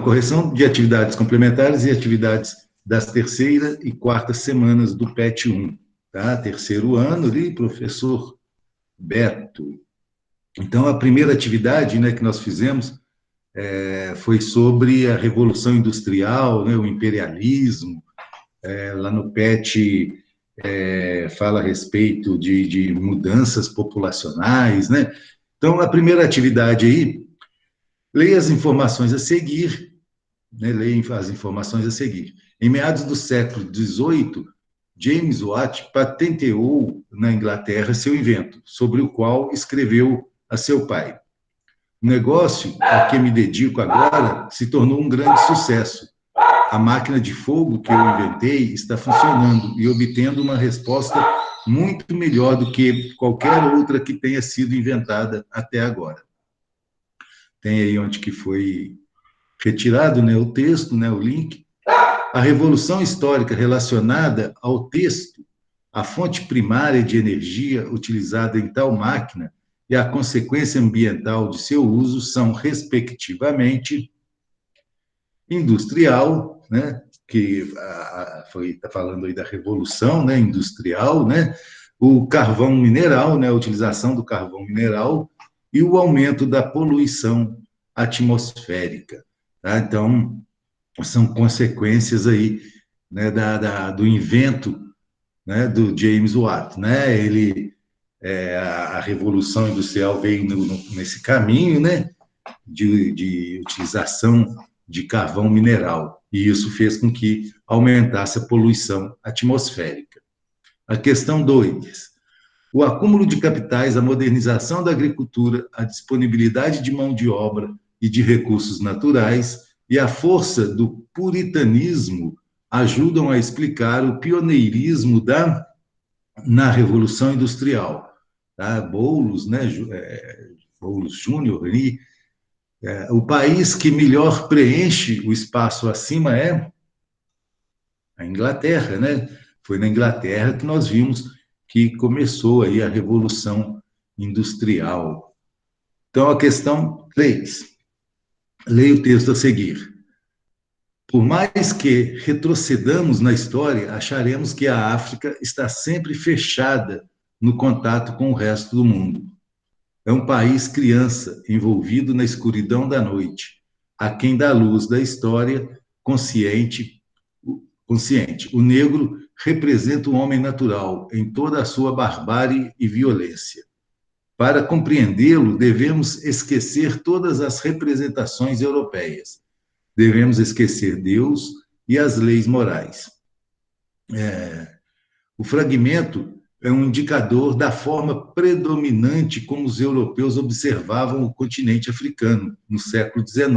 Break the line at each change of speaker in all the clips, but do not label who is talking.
correção de atividades complementares e atividades das terceira e quarta semanas do PET 1, tá? Terceiro ano ali, professor Beto. Então, a primeira atividade, né, que nós fizemos foi sobre a Revolução Industrial, né, o imperialismo. Lá no PET fala a respeito de mudanças populacionais, né? Então, a primeira atividade aí, leia as informações a seguir, né? Leia as informações a seguir. Em meados do século XVIII, James Watt patenteou na Inglaterra seu invento, sobre o qual escreveu a seu pai. O negócio a que me dedico agora se tornou um grande sucesso. A máquina de fogo que eu inventei está funcionando e obtendo uma resposta muito melhor do que qualquer outra que tenha sido inventada até agora. Tem aí onde que foi retirado, né, o texto, né, o link. A revolução histórica relacionada ao texto, a fonte primária de energia utilizada em tal máquina e a consequência ambiental de seu uso são, respectivamente, industrial, né, que está falando aí da revolução, né, industrial, né, o carvão mineral, né, a utilização do carvão mineral e o aumento da poluição atmosférica. Tá? Então, são consequências aí, né, do invento, né, do James Watt, né? A revolução industrial veio nesse caminho, né, de utilização de carvão mineral, e isso fez com que aumentasse a poluição atmosférica. A questão 2. O acúmulo de capitais, a modernização da agricultura, a disponibilidade de mão de obra e de recursos naturais e a força do puritanismo ajudam a explicar o pioneirismo na Revolução Industrial. Tá? Boulos, né, Boulos Júnior, o país que melhor preenche o espaço acima é a Inglaterra, né? Foi na Inglaterra que nós vimos que começou aí a Revolução Industrial. Então, a questão 3. Leia o texto a seguir. Por mais que retrocedamos na história, acharemos que a África está sempre fechada no contato com o resto do mundo. É um país criança, envolvido na escuridão da noite, aquém da luz da história, consciente. O negro representa o homem natural em toda a sua barbárie e violência. Para compreendê-lo, devemos esquecer todas as representações europeias. Devemos esquecer Deus e as leis morais. O fragmento é um indicador da forma predominante como os europeus observavam o continente africano no século XIX.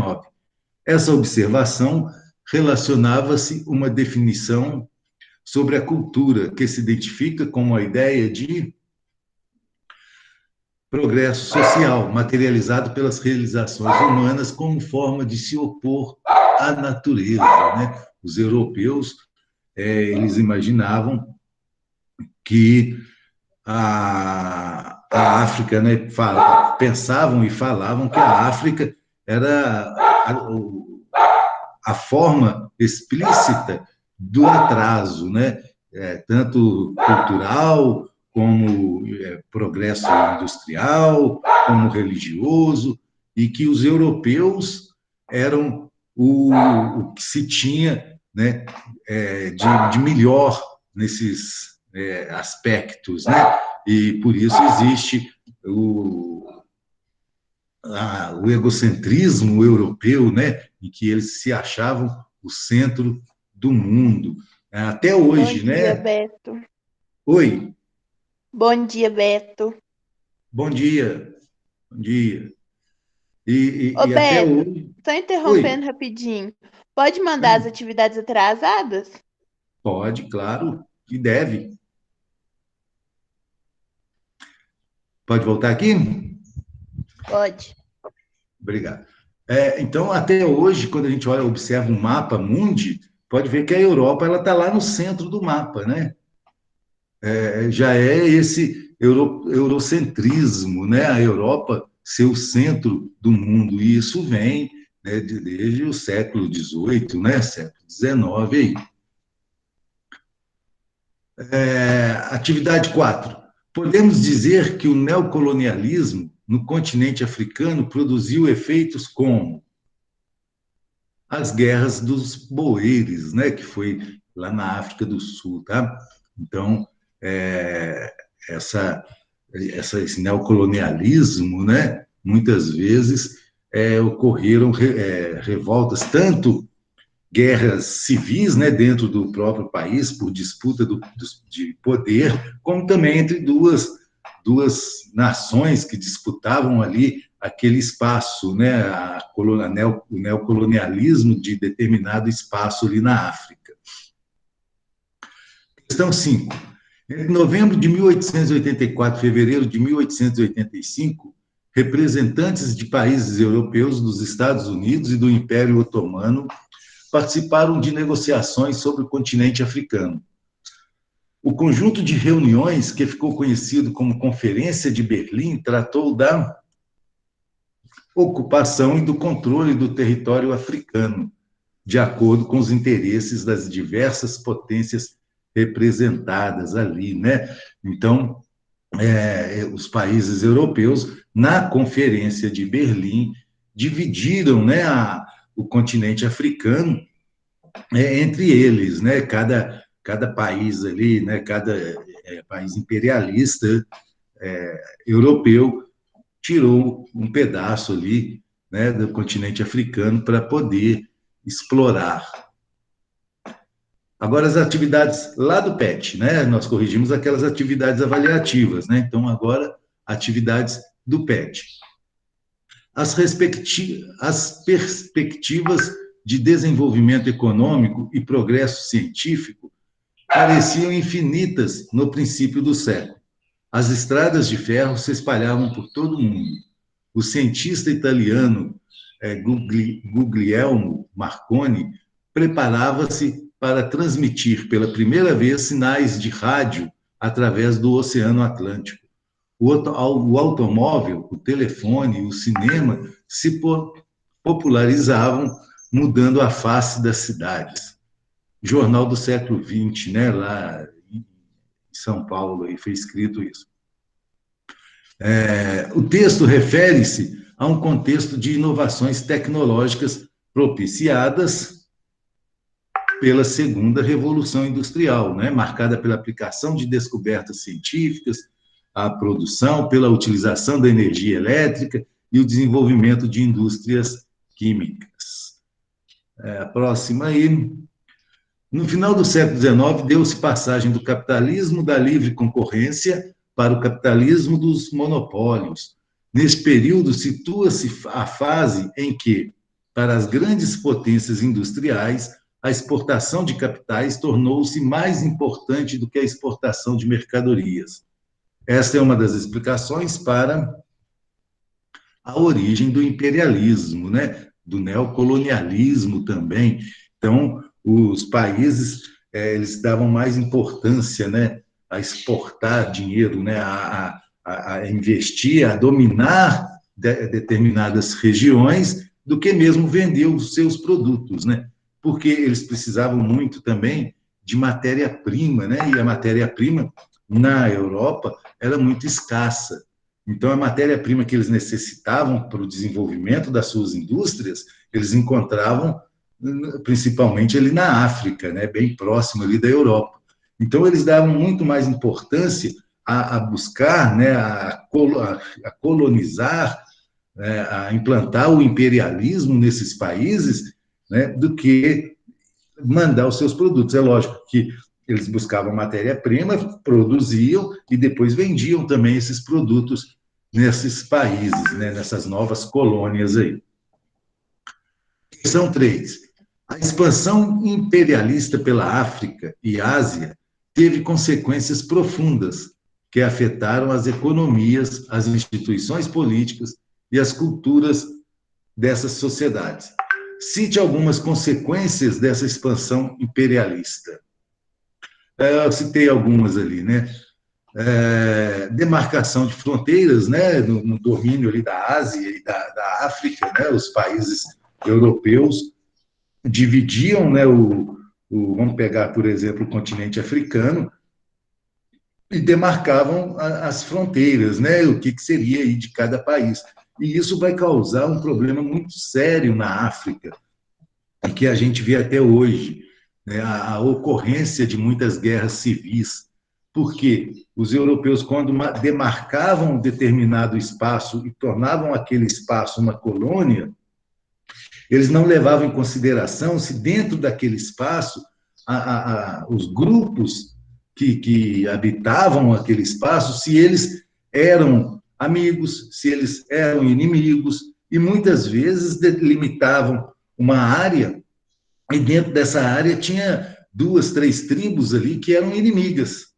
Essa observação relacionava-se uma definição sobre a cultura, que se identifica com a ideia de progresso social, materializado pelas realizações humanas como forma de se opor à natureza. Né? Os europeus, eles imaginavam que a África, né, pensavam e falavam que a África era a forma explícita do atraso, né? Tanto cultural, como progresso industrial, como religioso, e que os europeus eram o que se tinha, né, de melhor nesses aspectos, né? E por isso existe o egocentrismo europeu, né? Em que eles se achavam o centro do mundo. Até hoje,
Bom dia,
né?
Beto.
Oi.
Bom dia, Beto.
Bom dia. Bom dia.
Ô,
E até
Beto,
hoje...
só
Oi.
interrompendo rapidinho. Pode mandar as atividades atrasadas?
Pode, claro, e deve. Pode voltar aqui?
Pode.
Obrigado. Então, até hoje, quando a gente olha, observa um mapa mundi, pode ver que a Europa ela está lá no centro do mapa, né? Já é esse eurocentrismo, né? A Europa ser o centro do mundo, e isso vem né, desde o século XVIII, né, século XIX. Aí. Atividade 4. Podemos dizer que o neocolonialismo no continente africano produziu efeitos como as guerras dos Boeres, né, que foi lá na África do Sul, tá? Então, é, essa, esse neocolonialismo, né, muitas vezes ocorreram revoltas, tanto guerras civis, né, dentro do próprio país, por disputa de poder, como também entre duas nações que disputavam ali aquele espaço, né, o neocolonialismo de determinado espaço ali na África. Questão 5. Entre novembro de 1884 e fevereiro de 1885, representantes de países europeus, dos Estados Unidos e do Império Otomano participaram de negociações sobre o continente africano. O conjunto de reuniões, que ficou conhecido como Conferência de Berlim, tratou da ocupação e do controle do território africano, de acordo com os interesses das diversas potências representadas ali, né? Então, os países europeus, na Conferência de Berlim, dividiram, né, o continente africano entre eles, né? Cada país ali, né? Cada país imperialista europeu tirou um pedaço ali, né, do continente africano para poder explorar. Agora, as atividades lá do PET, né? Nós corrigimos aquelas atividades avaliativas, né? Então, agora, atividades do PET. As perspectivas de desenvolvimento econômico e progresso científico pareciam infinitas no princípio do século. As estradas de ferro se espalhavam por todo o mundo. O cientista italiano Guglielmo Marconi preparava-se para transmitir pela primeira vez sinais de rádio através do Oceano Atlântico. O automóvel, o telefone, o cinema se popularizavam, mudando a face das cidades. Jornal do século XX, né, lá em São Paulo, aí foi escrito isso. O texto refere-se a um contexto de inovações tecnológicas propiciadas pela segunda revolução industrial, né, marcada pela aplicação de descobertas científicas, a produção, pela utilização da energia elétrica e o desenvolvimento de indústrias químicas. A próxima aí. No final do século XIX, deu-se passagem do capitalismo da livre concorrência para o capitalismo dos monopólios. Nesse período, situa-se a fase em que, para as grandes potências industriais, a exportação de capitais tornou-se mais importante do que a exportação de mercadorias. Esta é uma das explicações para a origem do imperialismo, né? Do neocolonialismo também. Então, os países eles davam mais importância, né, a exportar dinheiro, né, a investir, a dominar determinadas regiões, do que mesmo vender os seus produtos, né? Porque eles precisavam muito também de matéria-prima, né? E a matéria-prima na Europa era muito escassa. Então, a matéria-prima que eles necessitavam para o desenvolvimento das suas indústrias, eles encontravam principalmente ali na África, né, bem próximo ali da Europa. Então, eles davam muito mais importância a buscar, né, a colonizar, né, a implantar o imperialismo nesses países, né, do que mandar os seus produtos. É lógico que eles buscavam matéria-prima, produziam e depois vendiam também esses produtos nesses países, né, nessas novas colônias aí. Questão 3. A expansão imperialista pela África e Ásia teve consequências profundas que afetaram as economias, as instituições políticas e as culturas dessas sociedades. Cite algumas consequências dessa expansão imperialista. Eu citei algumas ali, né? Demarcação de fronteiras, né? No domínio ali da Ásia e da África, né? Os países europeus dividiam, né, vamos pegar, por exemplo, o continente africano, e demarcavam as fronteiras, né, o que seria aí de cada país. E isso vai causar um problema muito sério na África, e que a gente vê até hoje, né, a ocorrência de muitas guerras civis, porque os europeus, quando demarcavam um determinado espaço e tornavam aquele espaço uma colônia, eles não levavam em consideração se dentro daquele espaço os grupos que habitavam aquele espaço, se eles eram amigos, se eles eram inimigos, e muitas vezes delimitavam uma área, e dentro dessa área tinha 2, 3 tribos ali que eram inimigas.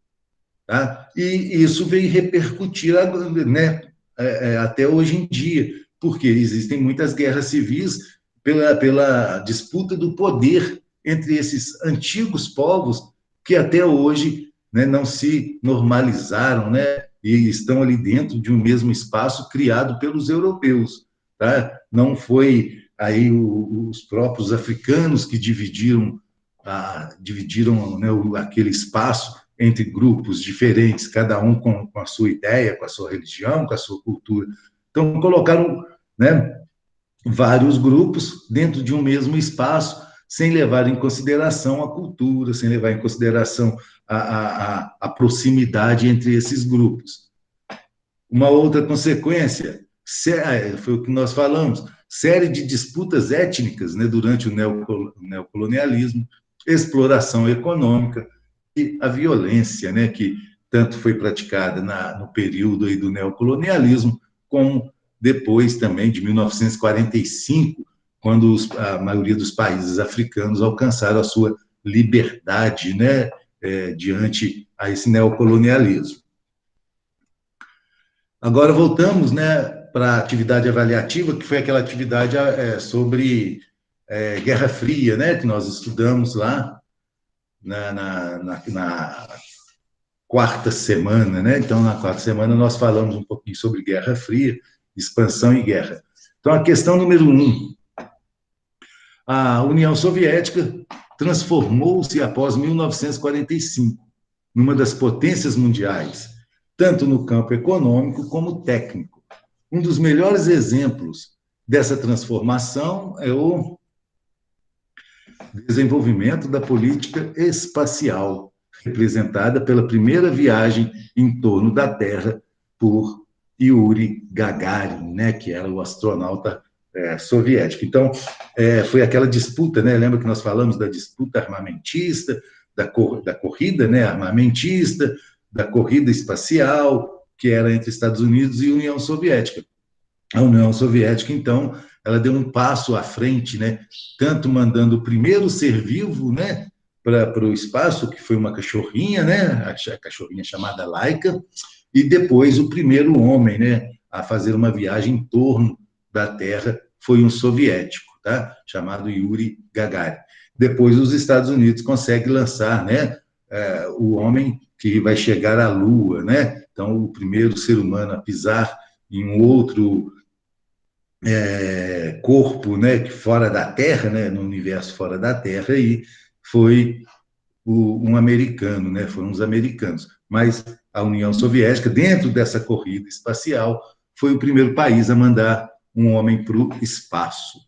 Tá? E isso vem repercutir, né, até hoje em dia, porque existem muitas guerras civis pela disputa do poder entre esses antigos povos que até hoje, né, não se normalizaram, né, e estão ali dentro de um mesmo espaço criado pelos europeus. Tá? Não foi aí os próprios africanos que dividiram, né, aquele espaço entre grupos diferentes, cada um com a sua ideia, com a sua religião, com a sua cultura. Então, colocaram, né, vários grupos dentro de um mesmo espaço, sem levar em consideração a cultura, sem levar em consideração a proximidade entre esses grupos. Uma outra consequência, foi o que nós falamos, série de disputas étnicas, né, durante o neocolonialismo, exploração econômica e a violência, né, que tanto foi praticada no período aí do neocolonialismo, como depois também de 1945, quando a maioria dos países africanos alcançaram a sua liberdade, né, diante a esse neocolonialismo. Agora voltamos, né, para a atividade avaliativa, que foi aquela atividade sobre Guerra Fria, né, que nós estudamos lá na quarta semana, né? Então, na quarta semana, nós falamos um pouquinho sobre Guerra Fria, expansão e guerra. Então, a questão número 1. A União Soviética transformou-se após 1945 numa das potências mundiais, tanto no campo econômico como técnico. Um dos melhores exemplos dessa transformação é o desenvolvimento da política espacial, representada pela primeira viagem em torno da Terra por Yuri Gagarin, né, que era o astronauta soviético. Então, foi aquela disputa, né? Lembra que nós falamos da disputa armamentista, da corrida, né, armamentista, da corrida espacial, que era entre Estados Unidos e União Soviética. A União Soviética, então, ela deu um passo à frente, né, tanto mandando o primeiro ser vivo, né, para o espaço, que foi uma cachorrinha, né, a cachorrinha chamada Laika, e depois o primeiro homem, né, a fazer uma viagem em torno da Terra foi um soviético, tá, chamado Yuri Gagarin. Depois os Estados Unidos conseguem lançar, né, o homem que vai chegar à Lua, né, então o primeiro ser humano a pisar em um outro corpo, né, fora da Terra, né, no universo fora da Terra, e foi um americano, né, foram os americanos. Mas a União Soviética, dentro dessa corrida espacial, foi o primeiro país a mandar um homem para o espaço.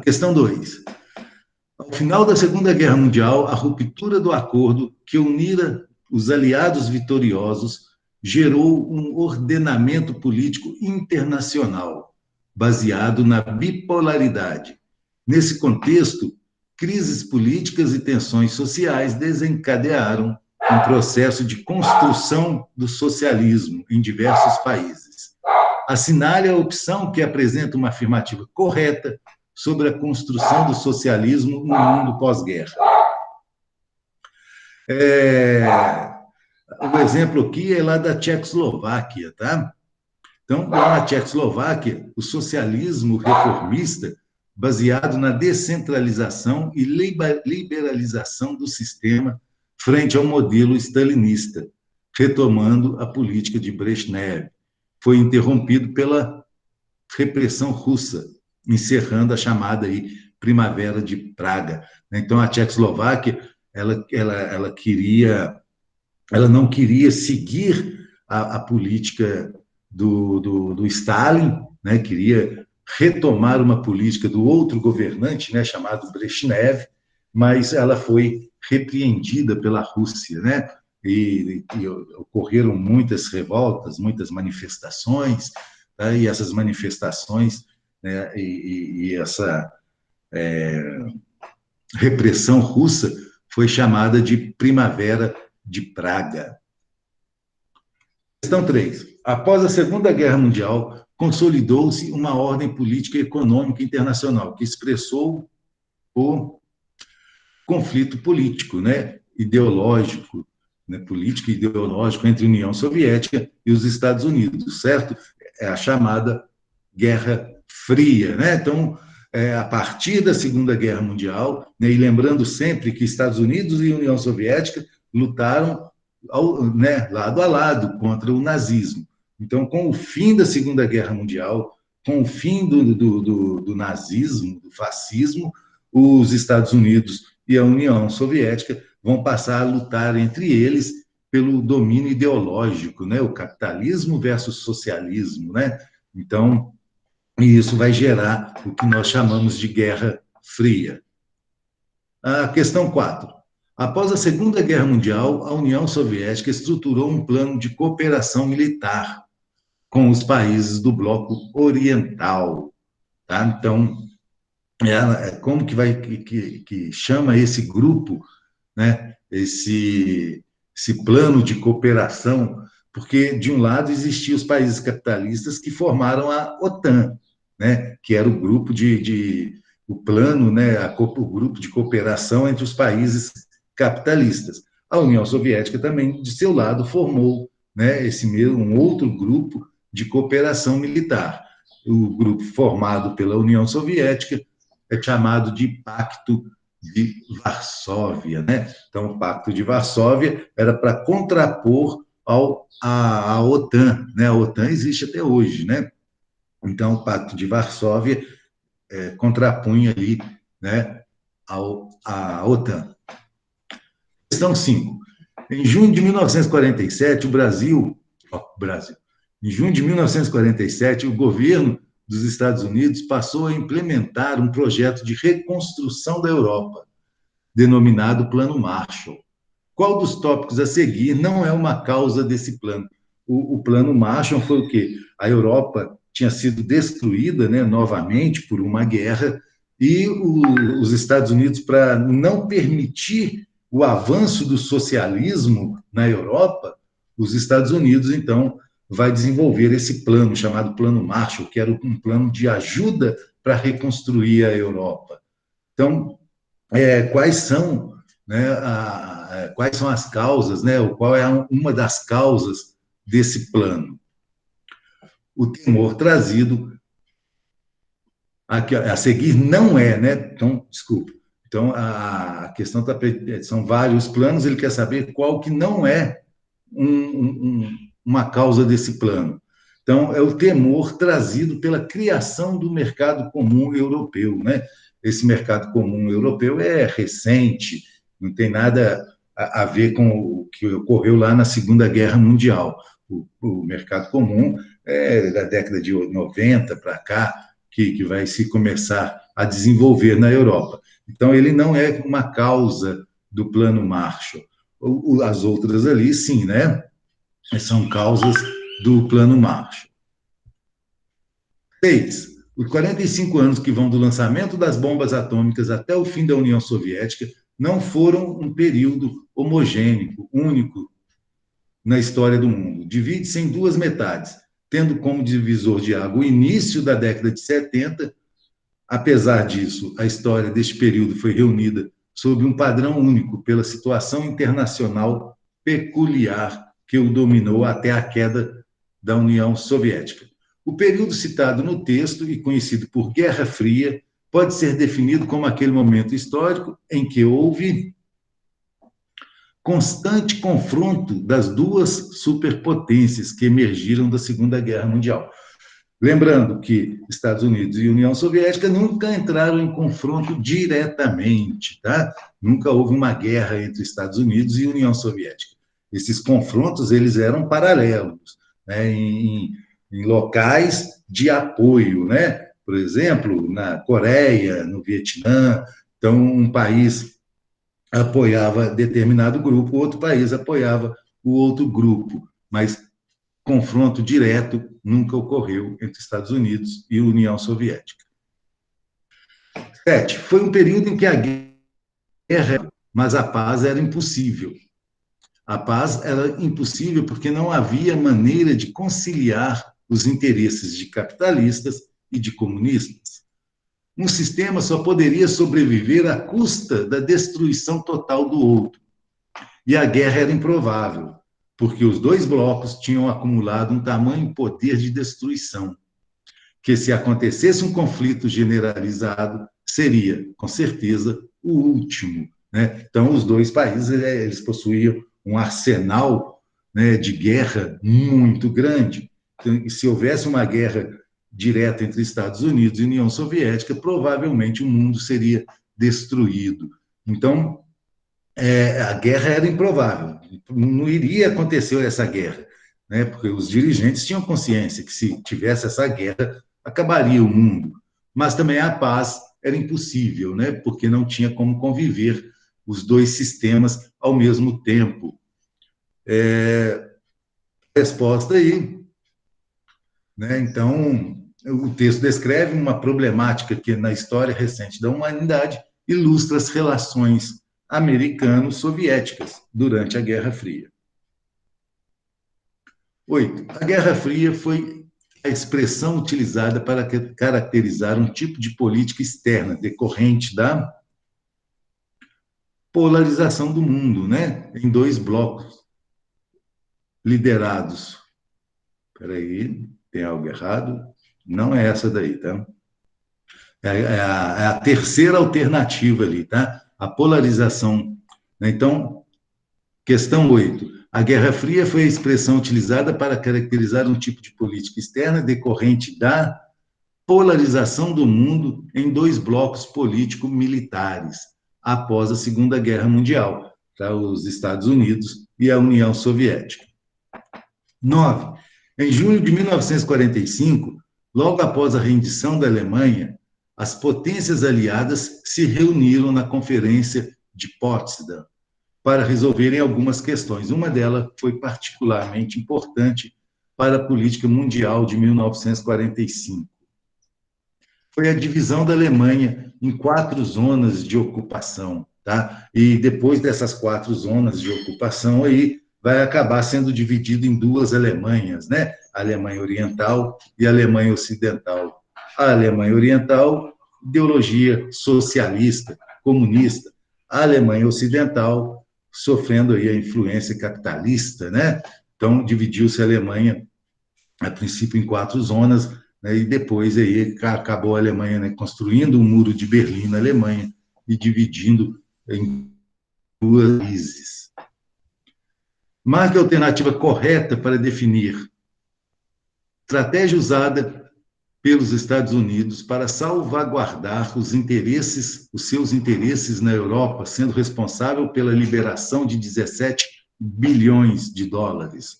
Questão 2. Ao final da Segunda Guerra Mundial, a ruptura do acordo que unira os aliados vitoriosos gerou um ordenamento político internacional, baseado na bipolaridade. Nesse contexto, crises políticas e tensões sociais desencadearam um processo de construção do socialismo em diversos países. Assinale a opção que apresenta uma afirmativa correta sobre a construção do socialismo no mundo pós-guerra. O exemplo aqui é lá da Tchecoslováquia, tá? Então, lá na Tchecoslováquia, o socialismo reformista, baseado na descentralização e liberalização do sistema frente ao modelo stalinista, retomando a política de Brezhnev, foi interrompido pela repressão russa, encerrando a chamada aí Primavera de Praga. Então, a Tchecoslováquia ela não queria seguir a política do Stalin, né? Queria retomar uma política do outro governante, né? Chamado Brezhnev, mas ela foi repreendida pela Rússia, né? E ocorreram muitas revoltas, muitas manifestações, tá? E essas manifestações, né? E essa repressão russa foi chamada de Primavera de Praga. Questão 3. Após a Segunda Guerra Mundial, consolidou-se uma ordem política e econômica internacional que expressou o conflito político, né, ideológico, né, político e ideológico entre a União Soviética e os Estados Unidos, certo? É a chamada Guerra Fria, né? Então, a partir da Segunda Guerra Mundial, né, e lembrando sempre que Estados Unidos e União Soviética lutaram lado a lado contra o nazismo. Então, com o fim da Segunda Guerra Mundial, com o fim do nazismo, do fascismo, os Estados Unidos e a União Soviética vão passar a lutar entre eles pelo domínio ideológico, né? O capitalismo versus socialismo, né? Então, isso vai gerar o que nós chamamos de Guerra Fria. A questão 4. Após a Segunda Guerra Mundial, a União Soviética estruturou um plano de cooperação militar com os países do bloco oriental. Tá? Então, como que chama esse grupo, né? esse plano de cooperação? Porque, de um lado, existiam os países capitalistas que formaram a OTAN, né? Que era o grupo o plano, né? O grupo de cooperação entre os países capitalistas. A União Soviética também, de seu lado, formou, né, um outro grupo de cooperação militar. O grupo formado pela União Soviética é chamado de Pacto de Varsóvia, né? Então, o Pacto de Varsóvia era para contrapor à OTAN, né? A OTAN existe até hoje, né? Então, o Pacto de Varsóvia contrapunha ali, né, à OTAN. Questão 5. Em junho de 1947, em junho de 1947, o governo dos Estados Unidos passou a implementar um projeto de reconstrução da Europa, denominado Plano Marshall. Qual dos tópicos a seguir não é uma causa desse plano? O Plano Marshall foi o quê? A Europa tinha sido destruída, né, novamente por uma guerra, e os Estados Unidos, para não permitir o avanço do socialismo na Europa, os Estados Unidos, então, vai desenvolver esse plano, chamado Plano Marshall, que era um plano de ajuda para reconstruir a Europa. Então, quais são, né, quais são as causas, né, ou qual é uma das causas desse plano? O temor trazido a seguir não é, né? Então, desculpa. Então, a questão são vários planos, ele quer saber qual que não é uma causa desse plano. Então, é o temor trazido pela criação do mercado comum europeu, né? Esse mercado comum europeu é recente, não tem nada a ver com o que ocorreu lá na Segunda Guerra Mundial. O mercado comum é da década de 90 para cá, que vai se começar a desenvolver na Europa. Então, ele não é uma causa do Plano Marshall. As outras ali, sim, né? São causas do Plano Marshall. 6. Os 45 anos que vão do lançamento das bombas atômicas até o fim da União Soviética não foram um período homogêneo, único na história do mundo. Divide-se em duas metades, tendo como divisor de água o início da década de 70. Apesar disso, a história deste período foi reunida sob um padrão único pela situação internacional peculiar que o dominou até a queda da União Soviética. O período citado no texto e conhecido por Guerra Fria pode ser definido como aquele momento histórico em que houve constante confronto das duas superpotências que emergiram da Segunda Guerra Mundial. Lembrando que Estados Unidos e União Soviética nunca entraram em confronto diretamente, tá? Nunca houve uma guerra entre Estados Unidos e União Soviética. Esses confrontos eles eram paralelos, né? Em locais de apoio, né? Por exemplo, na Coreia, no Vietnã. Então, um país apoiava determinado grupo, outro país apoiava o outro grupo, mas confronto direto nunca ocorreu entre Estados Unidos e União Soviética. 7. Foi um período em que a guerra, mas a paz era impossível. A paz era impossível porque não havia maneira de conciliar os interesses de capitalistas e de comunistas. Um sistema só poderia sobreviver à custa da destruição total do outro. E a guerra era improvável, porque os dois blocos tinham acumulado um tamanho poder de destruição, que se acontecesse um conflito generalizado, seria, com certeza, o último, né? Então, os dois países eles possuíam um arsenal, né, de guerra muito grande. Então, se houvesse uma guerra direta entre Estados Unidos e União Soviética, provavelmente o mundo seria destruído. Então, a guerra era improvável, não iria acontecer essa guerra, né? Porque os dirigentes tinham consciência que se tivesse essa guerra, acabaria o mundo. Mas também a paz era impossível, né? Porque não tinha como conviver os dois sistemas ao mesmo tempo. Resposta aí, né? Então, o texto descreve uma problemática que, na história recente da humanidade, ilustra as relações americano-soviéticas durante a Guerra Fria. 8. A Guerra Fria foi a expressão utilizada para caracterizar um tipo de política externa decorrente da polarização do mundo, né? Em dois blocos liderados. Espera aí, tem algo errado? Não é essa daí, tá? É a terceira alternativa ali, tá? A polarização. Então, questão 8. A Guerra Fria foi a expressão utilizada para caracterizar um tipo de política externa decorrente da polarização do mundo em dois blocos político-militares após a Segunda Guerra Mundial, tá? Os Estados Unidos e a União Soviética. 9. Em junho de 1945, logo após a rendição da Alemanha, as potências aliadas se reuniram na Conferência de Potsdam para resolverem algumas questões. Uma delas foi particularmente importante para a política mundial de 1945. Foi a divisão da Alemanha em 4 zonas de ocupação, tá? E depois dessas 4 zonas de ocupação aí, vai acabar sendo dividido em 2 Alemanhas, né? A Alemanha Oriental e a Alemanha Ocidental. A Alemanha Oriental, ideologia socialista, comunista. A Alemanha Ocidental, sofrendo aí a influência capitalista, né? Então, dividiu-se a Alemanha, a princípio, em 4 zonas, né? E depois aí acabou a Alemanha, né, construindo o Muro de Berlim na Alemanha e dividindo em 2 países. Marque a alternativa correta para definir estratégia usada pelos Estados Unidos para salvaguardar os seus interesses na Europa, sendo responsável pela liberação de 17 bilhões de dólares.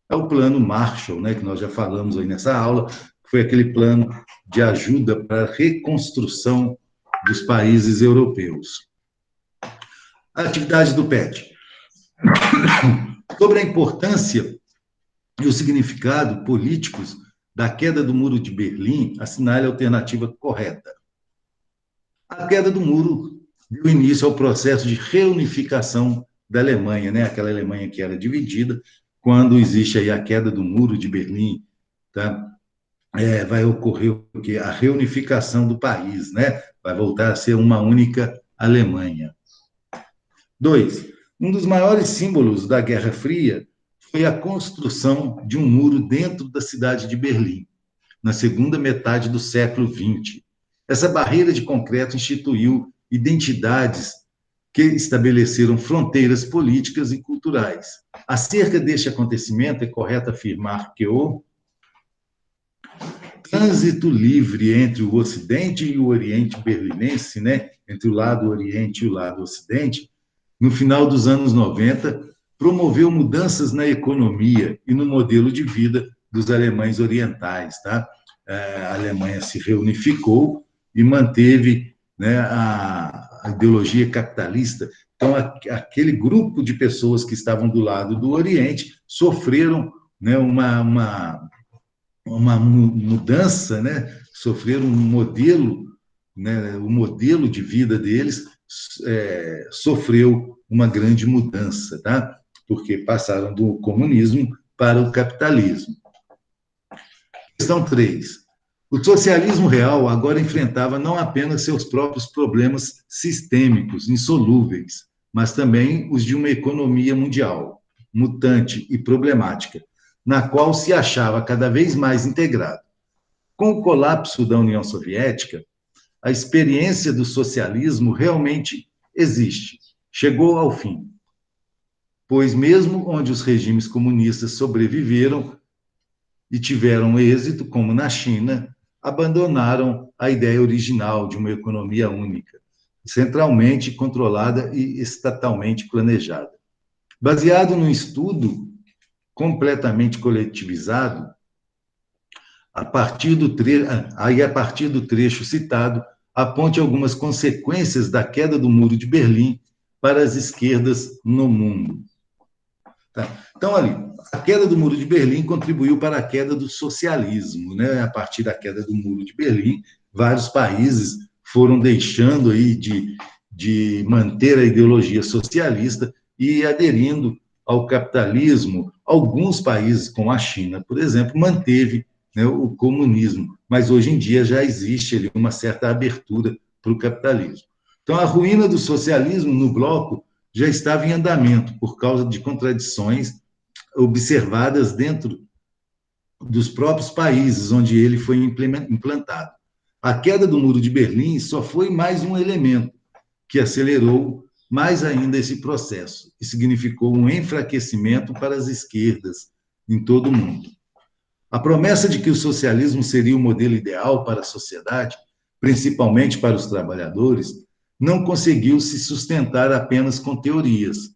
É o plano Marshall, né, que nós já falamos aí nessa aula, que foi aquele plano de ajuda para a reconstrução dos países europeus. A atividade do PET. Sobre a importância e o significado políticos da queda do Muro de Berlim, assinale a alternativa correta. A queda do muro deu início ao processo de reunificação da Alemanha, né? Aquela Alemanha que era dividida. Quando existe aí a queda do Muro de Berlim, tá? Vai ocorrer o quê? A reunificação do país, né? Vai voltar a ser uma única Alemanha. 2. Um dos maiores símbolos da Guerra Fria foi a construção de um muro dentro da cidade de Berlim, na segunda metade do século XX. Essa barreira de concreto instituiu identidades que estabeleceram fronteiras políticas e culturais. Acerca deste acontecimento, é correto afirmar que o trânsito livre entre o Ocidente e o Oriente berlinense, né? Entre o lado Oriente e o lado Ocidente, no final dos anos 90, promoveu mudanças na economia e no modelo de vida dos alemães orientais. Tá? A Alemanha se reunificou e manteve, né, a ideologia capitalista. Então, aquele grupo de pessoas que estavam do lado do Oriente sofreram, né, uma mudança, né, sofreram um modelo, né, o modelo de vida deles sofreu uma grande mudança, tá? Porque passaram do comunismo para o capitalismo. Questão 3. O socialismo real agora enfrentava não apenas seus próprios problemas sistêmicos, insolúveis, mas também os de uma economia mundial, mutante e problemática, na qual se achava cada vez mais integrado. Com o colapso da União Soviética, a experiência do socialismo realmente existe, chegou ao fim. Pois mesmo onde os regimes comunistas sobreviveram e tiveram êxito, como na China, abandonaram a ideia original de uma economia única, centralmente controlada e estatalmente planejada. Baseado num estudo completamente coletivizado, a partir do trecho citado, aponte algumas consequências da queda do Muro de Berlim para as esquerdas no mundo. Tá? Então, ali, a queda do Muro de Berlim contribuiu para a queda do socialismo, né? A partir da queda do Muro de Berlim, vários países foram deixando aí de manter a ideologia socialista e aderindo ao capitalismo. Alguns países, como a China, por exemplo, manteve, né, o comunismo, mas hoje em dia já existe ali uma certa abertura para o capitalismo. Então, a ruína do socialismo no bloco já estava em andamento por causa de contradições observadas dentro dos próprios países onde ele foi implantado. A queda do Muro de Berlim só foi mais um elemento que acelerou mais ainda esse processo e significou um enfraquecimento para as esquerdas em todo o mundo. A promessa de que o socialismo seria o modelo ideal para a sociedade, principalmente para os trabalhadores, não conseguiu se sustentar apenas com teorias.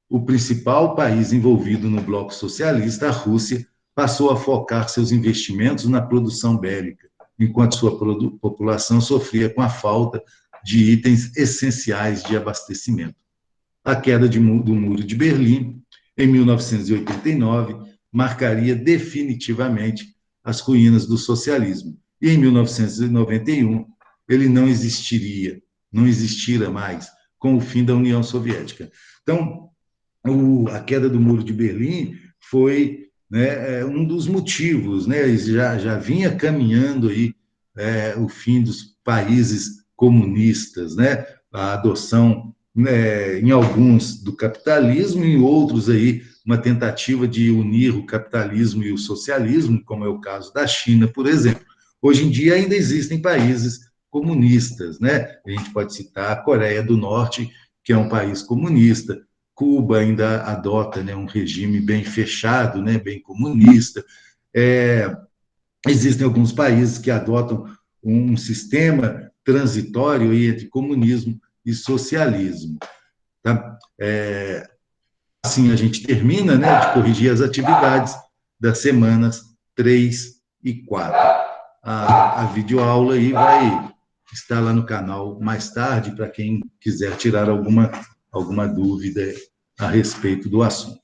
O principal país envolvido no bloco socialista, a Rússia, passou a focar seus investimentos na produção bélica, enquanto sua população sofria com a falta de itens essenciais de abastecimento. A queda do Muro de Berlim, em 1989, marcaria definitivamente as ruínas do socialismo. E em 1991, ele não existira mais com o fim da União Soviética. Então, a queda do Muro de Berlim foi, né, um dos motivos, né, já vinha caminhando aí o fim dos países comunistas, né, a adoção, né, em alguns do capitalismo, em outros aí uma tentativa de unir o capitalismo e o socialismo, como é o caso da China, por exemplo. Hoje em dia ainda existem países comunistas, né? A gente pode citar a Coreia do Norte, que é um país comunista, Cuba ainda adota, né, um regime bem fechado, né, bem comunista. Existem alguns países que adotam um sistema transitório entre comunismo e socialismo. Tá? Assim a gente termina, né, de corrigir as atividades das semanas 3 e 4. A videoaula aí vai estar lá no canal mais tarde, para quem quiser tirar alguma dúvida a respeito do assunto.